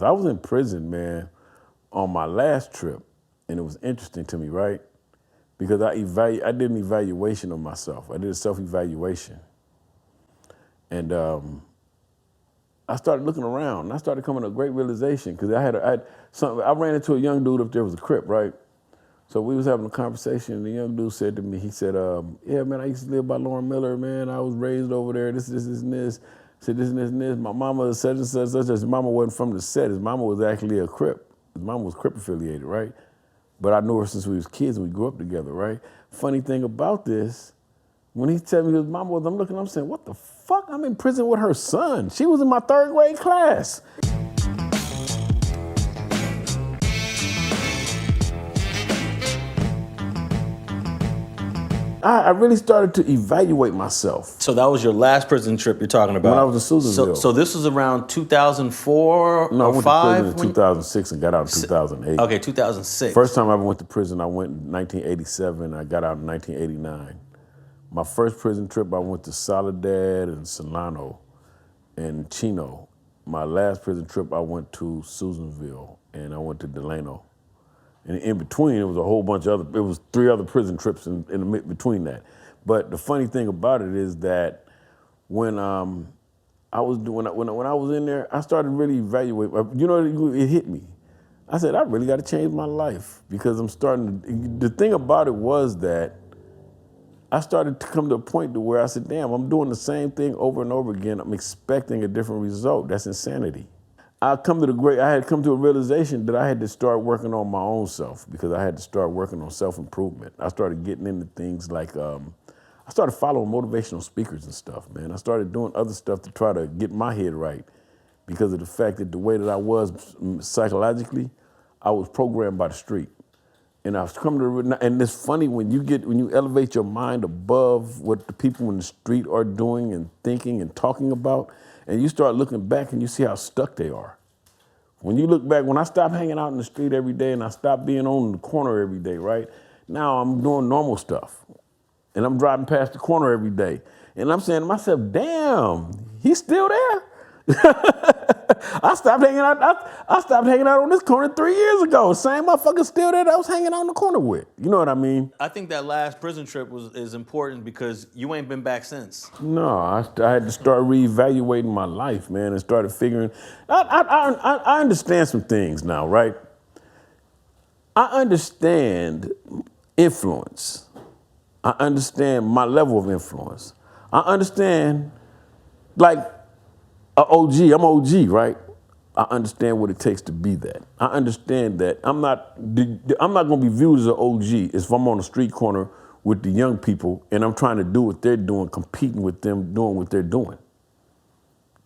I was in prison, man, on my last trip, and it was interesting to me, right? Because I did an evaluation of myself. I did a self-evaluation. And I started looking around, and I started coming to a great realization, because I ran into a young dude up there, was a Crip, right? So we was having a conversation, and the young dude said to me, he said, yeah, man, I used to live by Lauren Miller, man. I was raised over there, this, and this. I said, this, and this, and this. My mama is such and such, such. His mama wasn't from the set. His mama was actually a Crip. His mama was Crip affiliated, right? But I knew her since we was kids, and we grew up together, right? Funny thing about this, when he told me his mama was, I'm saying, what the fuck? I'm in prison with her son. She was in my 3rd grade class. I really started to evaluate myself. So that was your last prison trip you're talking about? When I was in Susanville. So this was around 2004 No, I or went 5? to prison in 2006 and got out in 2008. Okay, 2006. First time I ever went to prison, I went in 1987. I got out in 1989. My first prison trip, I went to Soledad and Solano and Chino. My last prison trip, I went to Susanville and I went to Delano. And in between, it was a whole bunch of it was 3 other prison trips in the between that. But the funny thing about it is that when I was in there, I started really evaluating. You know, it hit me. I said, I really got to change my life, because I'm starting to. The thing about it was that I started to come to a point to where I said, damn, I'm doing the same thing over and over again. I'm expecting a different result. That's insanity. I had come to a realization that I had to start working on my own self, because I had to start working on self-improvement. I started getting into things like, I started following motivational speakers and stuff, man. I started doing other stuff to try to get my head right, because of the fact that the way that I was psychologically, I was programmed by the street. And I was coming to, and it's funny when you elevate your mind above what the people in the street are doing and thinking and talking about, and you start looking back and you see how stuck they are. When you look back, when I stopped hanging out in the street every day and I stopped being on the corner every day, right? Now I'm doing normal stuff. And I'm driving past the corner every day. And I'm saying to myself, damn, he's still there? I stopped hanging out on this corner 3 years ago. Same motherfucker still there that I was hanging out on the corner with. You know what I mean? I think that last prison trip is important, because you ain't been back since. No, I had to start reevaluating my life, man, and started figuring. I understand some things now, right? I understand influence. I understand my level of influence. I understand, like, I'm OG, right? I understand what it takes to be that. I understand that I'm not gonna be viewed as an OG if I'm on a street corner with the young people and I'm trying to do what they're doing, competing with them, doing what they're doing.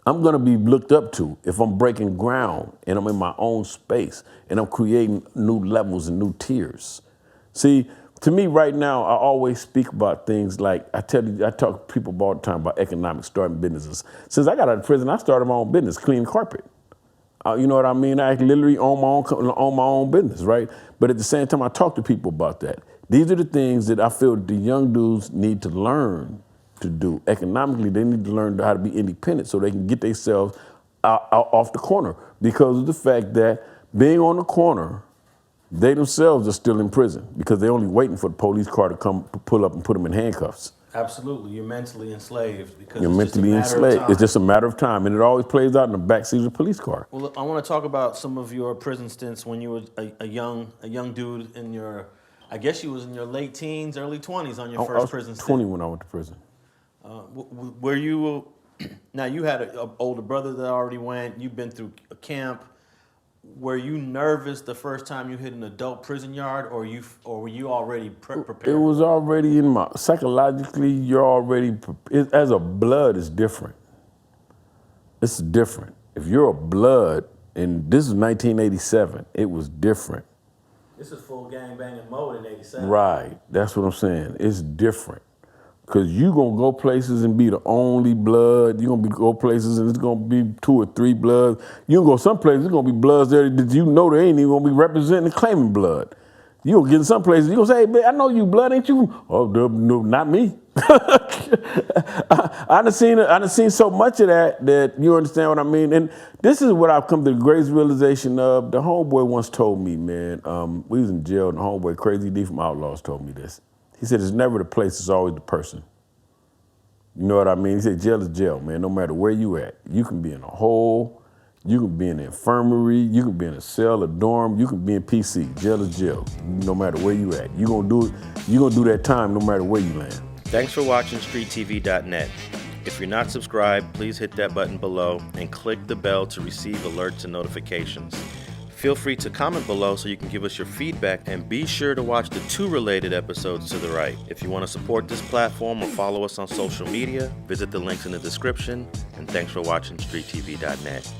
I'm gonna be looked up to if I'm breaking ground and I'm in my own space and I'm creating new levels and new tiers. See, to me right now, I always speak about things like, I talk to people all the time about economics, starting businesses. Since I got out of prison, I started my own business, cleaning carpet. You know what I mean? I literally own my own business, right? But at the same time, I talk to people about that. These are the things that I feel the young dudes need to learn to do. Economically, they need to learn how to be independent so they can get themselves out off the corner, because of the fact that being on the corner, they themselves are still in prison because they're only waiting for the police car to come pull up and put them in handcuffs. Absolutely, you're mentally enslaved, because You're mentally enslaved. It's just a matter of time, and it always plays out in the backseat of the police car. Well, I want to talk about some of your prison stints when you were a young dude in your, I guess you was in your late teens, early 20s on your first prison stint. 20 when I went to prison. Were you, now you had an older brother that already went, you've been through a camp. Were you nervous the first time you hit an adult prison yard, or were you already prepared? It was already in my, psychologically, you're already, as a blood, it's different. It's different. If you're a blood, and this is 1987, it was different. This is full gangbanging mode in 87. Right, that's what I'm saying. It's different. Because you're going to go places and be the only blood. You're going to go places and it's going to be 2 or 3 bloods. You can go some places, there's going to be bloods there that you know they ain't even going to be representing and claiming blood. You're going to get in some places, you're going to say, hey, man, I know you blood, ain't you? Oh, no, not me. I done seen so much of that you understand what I mean. And this is what I've come to the greatest realization of. The homeboy once told me, man, we was in jail, and the homeboy, Crazy D from Outlaws, told me this. He said, it's never the place, it's always the person. You know what I mean? He said, jail is jail, man, no matter where you at. You can be in a hole, you can be in the infirmary, you can be in a cell, a dorm, you can be in PC. Jail is jail, no matter where you at. You gonna do that time no matter where you land. Thanks for watching StreetTV.net. If you're not subscribed, please hit that button below and click the bell to receive alerts and notifications. Feel free to comment below so you can give us your feedback, and be sure to watch the 2 related episodes to the right. If you want to support this platform or follow us on social media, visit the links in the description, and thanks for watching StreetTV.net.